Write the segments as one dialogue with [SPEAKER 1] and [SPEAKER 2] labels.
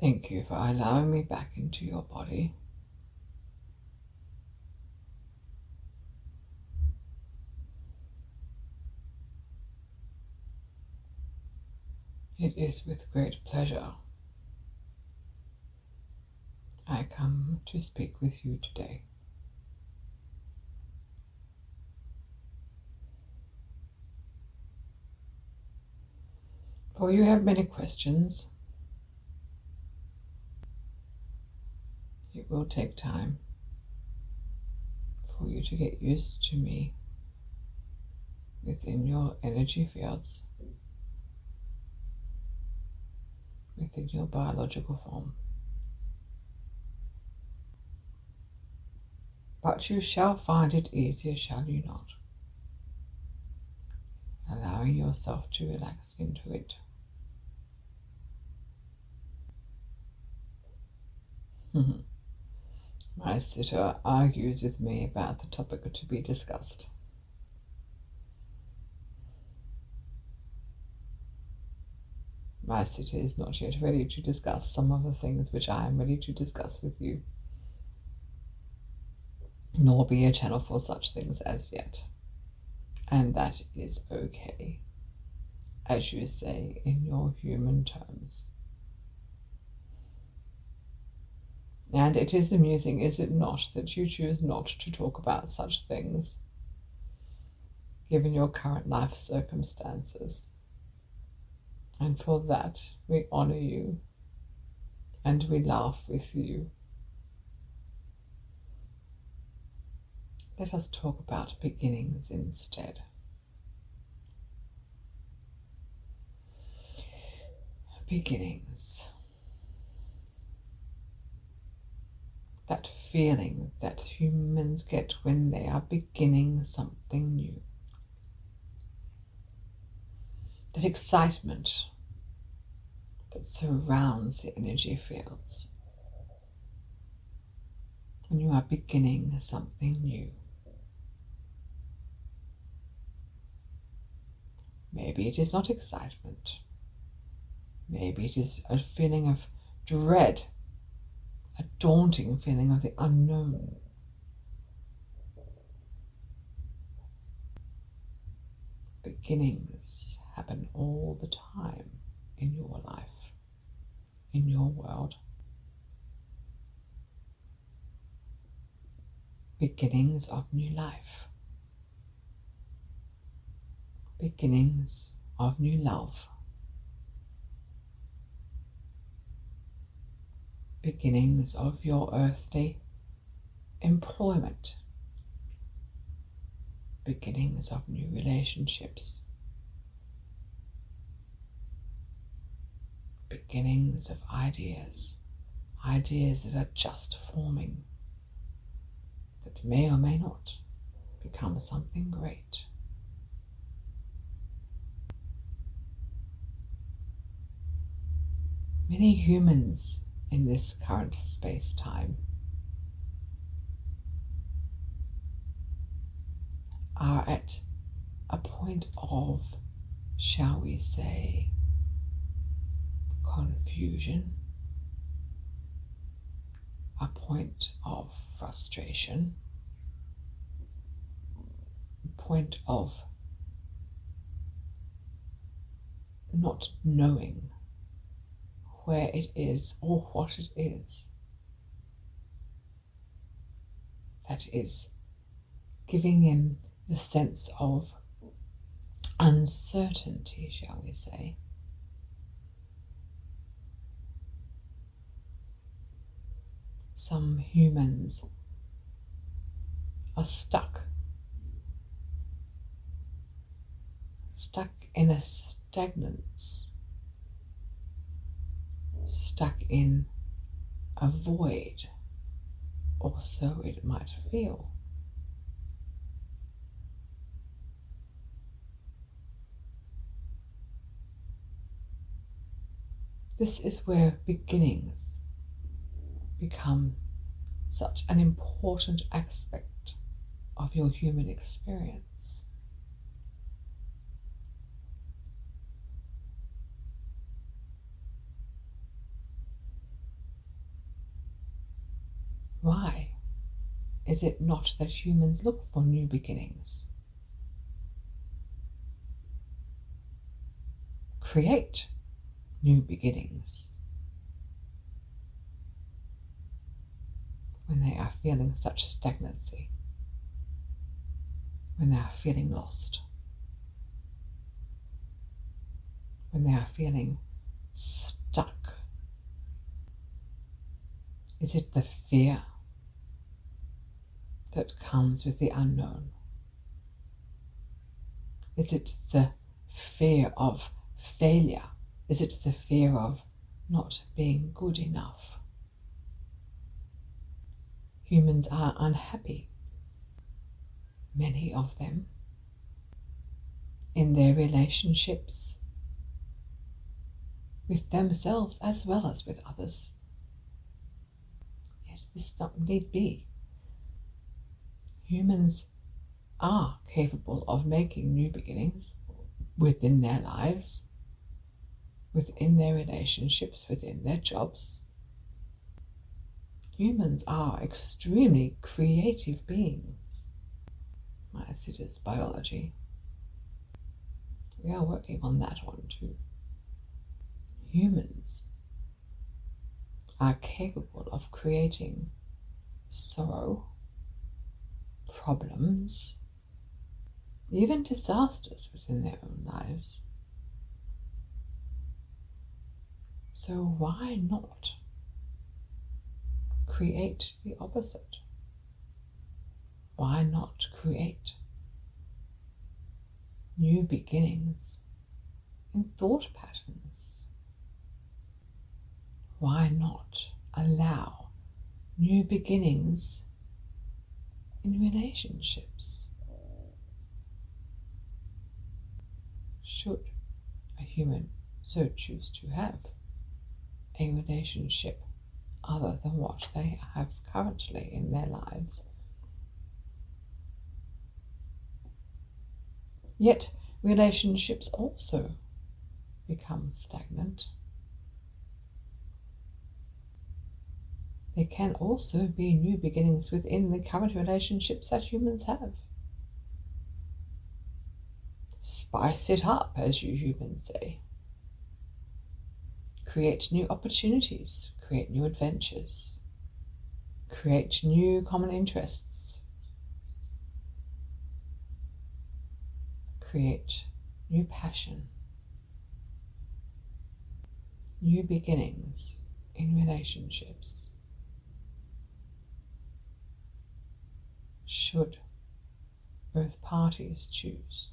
[SPEAKER 1] Thank you for allowing me back into your body. It is with great pleasure I come to speak with you today. For you have many questions. It will take time for you to get used to me within your energy fields, within your biological form. But you shall find it easier, shall you not? Allowing yourself to relax into it. My sitter argues with me about the topic to be discussed. My sitter is not yet ready to discuss some of the things which I am ready to discuss with you, nor be a channel for such things as yet. And that is okay, as you say in your human terms. And it is amusing, is it not, that you choose not to talk about such things, given your current life circumstances. And for that, we honor you, and we laugh with you. Let us talk about beginnings instead. Beginnings. That feeling that humans get when they are beginning something new. That excitement that surrounds the energy fields when you are beginning something new. Maybe it is not excitement. Maybe it is a feeling of dread, a daunting feeling of the unknown. Beginnings happen all the time in your life, in your world. Beginnings of new life. Beginnings of new love. Beginnings of your earthly employment. Beginnings of new relationships. Beginnings of ideas that are just forming, that may or may not become something great. Many humans in this current space-time are at a point of, shall we say, confusion, a point of frustration, a point of not knowing where it is or what it is that is giving him the sense of uncertainty, shall we say. Some humans are stuck in a stagnance, stuck in a void, or so it might feel. This is where beginnings become such an important aspect of your human experience. Why is it not that humans look for new beginnings? Create new beginnings when they are feeling such stagnancy, when they are feeling lost, when they are feeling stuck? Is it the fear that comes with the unknown? Is it the fear of failure? Is it the fear of not being good enough? Humans are unhappy, many of them, in their relationships with themselves as well as with others. Yet this does not need be. Humans are capable of making new beginnings within their lives, within their relationships, within their jobs. Humans are extremely creative beings, as it is biology. We are working on that one too. Humans are capable of creating sorrow, problems, even disasters within their own lives. So why not create the opposite? Why not create new beginnings in thought patterns? Why not allow new beginnings in relationships? Should a human so choose to have a relationship other than what they have currently in their lives. Yet relationships also become stagnant. There can also be new beginnings within the current relationships that humans have. Spice it up, as you humans say. Create new opportunities, create new adventures, create new common interests, create new passion, new beginnings in relationships. Should both parties choose,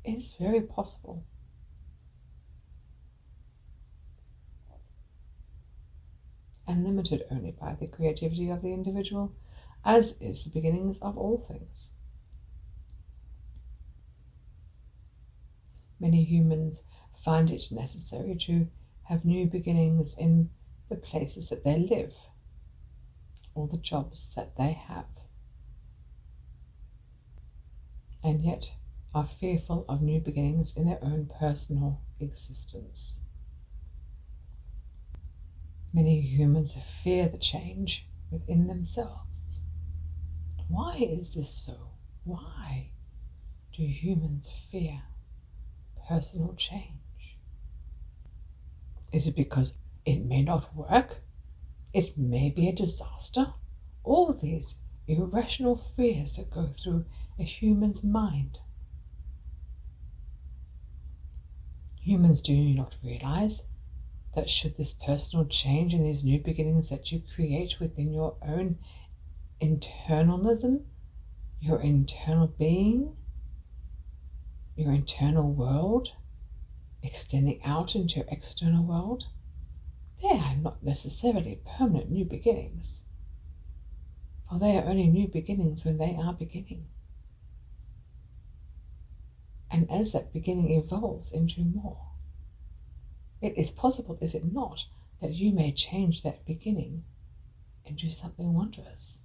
[SPEAKER 1] is very possible. And limited only by the creativity of the individual, as is the beginnings of all things. Many humans find it necessary to have new beginnings in the places that they live, or the jobs that they have, and yet are fearful of new beginnings in their own personal existence. Many humans fear the change within themselves. Why is this so? Why do humans fear personal change? Is it because it may not work? It may be a disaster? All these irrational fears that go through a human's mind. Humans do not realize that should this personal change and these new beginnings that you create within your own internalism, your internal being, your internal world, extending out into your external world, they are not necessarily permanent new beginnings. For they are only new beginnings when they are beginning. And as that beginning evolves into more, it is possible, is it not, that you may change that beginning into something wondrous?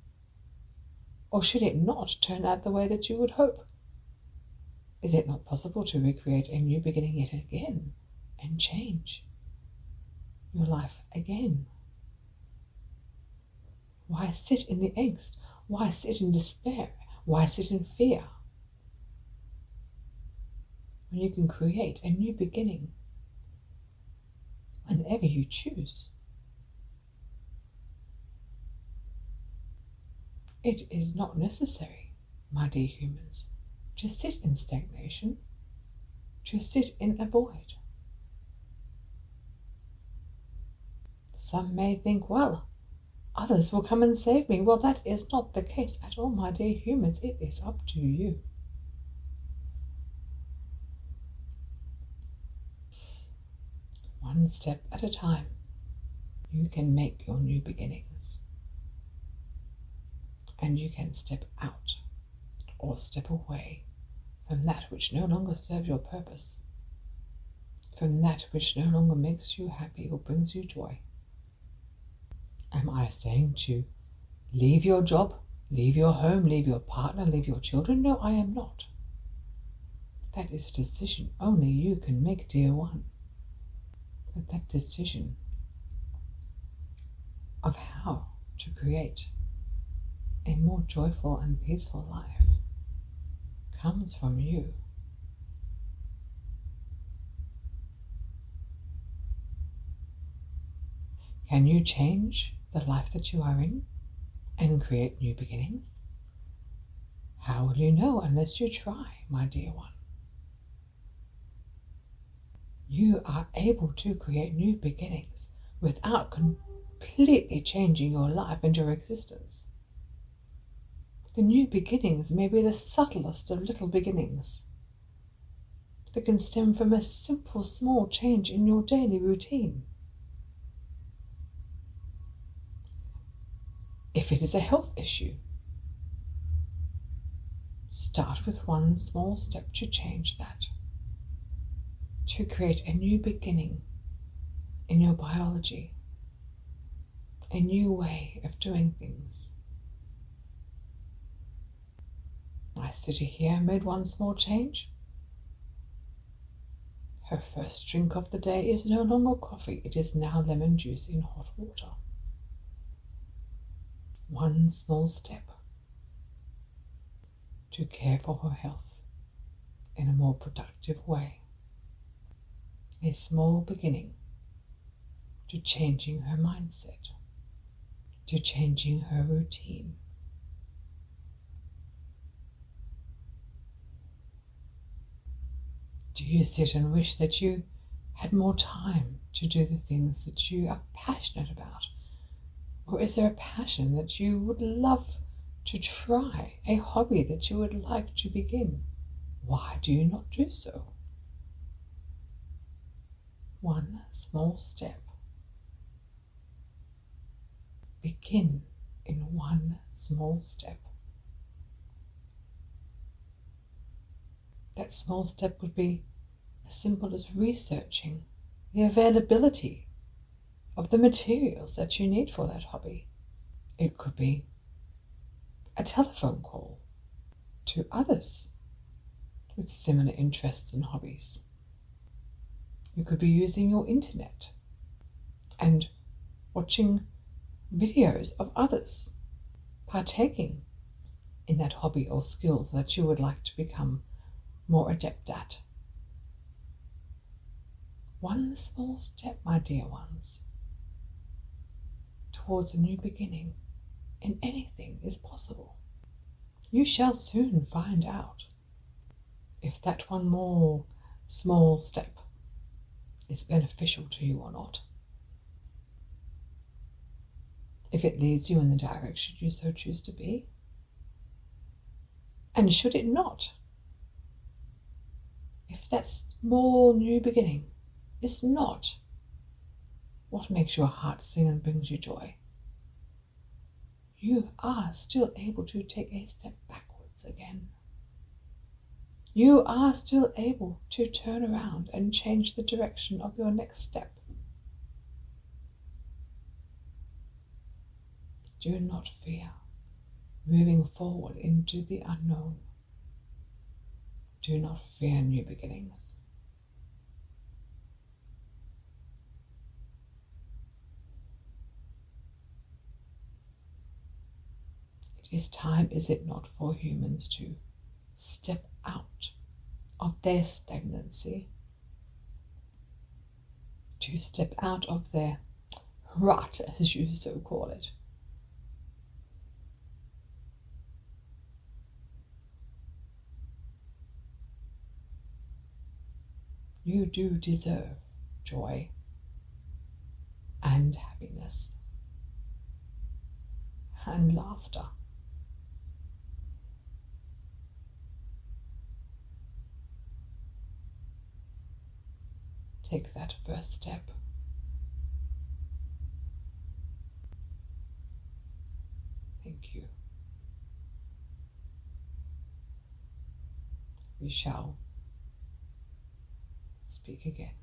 [SPEAKER 1] Or should it not turn out the way that you would hope? Is it not possible to recreate a new beginning yet again and change your life again? Why sit in the angst? Why sit in despair? Why sit in fear? When you can create a new beginning whenever you choose. It is not necessary, my dear humans, to sit in stagnation, to sit in a void. Some may think, well, others will come and save me. Well, that is not the case at all, my dear humans. It is up to you. One step at a time, you can make your new beginnings. And you can step out or step away from that which no longer serves your purpose, from that which no longer makes you happy or brings you joy. Am I saying to leave your job, leave your home, leave your partner, leave your children? No, I am not. That is a decision only you can make, dear one. But that decision of how to create a more joyful and peaceful life comes from you. Can you change the life that you are in and create new beginnings? How will you know unless you try, my dear one? You are able to create new beginnings without completely changing your life and your existence. The new beginnings may be the subtlest of little beginnings that can stem from a simple, small change in your daily routine. If it is a health issue, start with one small step to change that, to create a new beginning in your biology, a new way of doing things. My city here made one small change. Her first drink of the day is no longer coffee, it is now lemon juice in hot water. One small step to care for her health in a more productive way. A small beginning to changing her mindset, to changing her routine. Do you sit and wish that you had more time to do the things that you are passionate about? Or is there a passion that you would love to try, a hobby that you would like to begin? Why do you not do so? One small step. Begin in one small step. That small step would be as simple as researching the availability of the materials that you need for that hobby. It could be a telephone call to others with similar interests and hobbies. You could be using your internet and watching videos of others partaking in that hobby or skill that you would like to become more adept at. One small step, my dear ones, towards a new beginning in anything is possible. You shall soon find out if that one more small step is beneficial to you or not. If it leads you in the direction you so choose to be. And should it not, if that small new beginning is not what makes your heart sing and brings you joy, you are still able to take a step backwards again. You are still able to turn around and change the direction of your next step. Do not fear moving forward into the unknown. Do not fear new beginnings. It is time, is it not, for humans to step out of their stagnancy, to step out of their rut, as you so call it. You do deserve joy and happiness and laughter. Take that first step. Thank you. We shall speak again.